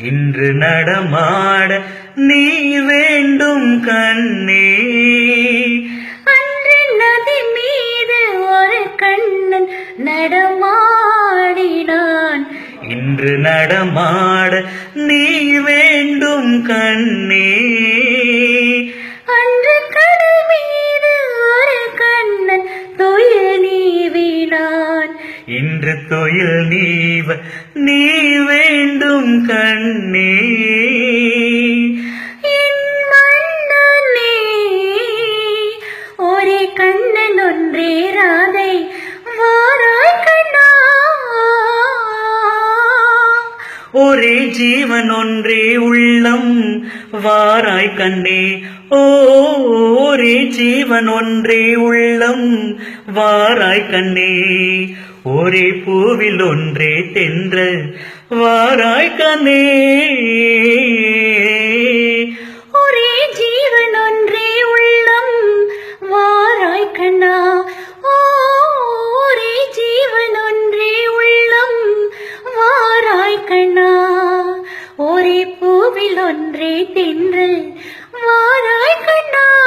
இன்று நடமாட நீ வேண்டும் கண்ணே. அன்று நதி மீது ஒரு கண்ணன் நடமாடினான். இன்று நடமாட நீ வேண்டும் கண்ணே. அன்று கடல் மீது ஒரு கண்ணன் துயில் நீவினான். இன்று துயில் நீவ நீ வேண்டும் கண்ணே. என் மன்னனே, ஒரே கண்ணன் ஒன்றே ராதை வாராய் கண்ணா. ஒரே ஜீவன் ஒன்றே உள்ளம் வாராய் கண்ணே. ஓ, ஒரே ஜீவன் ஒன்றே உள்ளம் வாராய் கண்ணே. ஒரே பூவில் ஒன்றே தென்றல் வாராய் கண்ணே. ஒரே ஜீவன் ஒன்றே உள்ளம் வாராய் கண்ணா. ஓ, ஒரே ஜீவன் ஒன்றே உள்ளம் வாராய் கண்ணா. ஒரே பூவில் ஒன்றே தென்றல் வாராய் கண்ணா.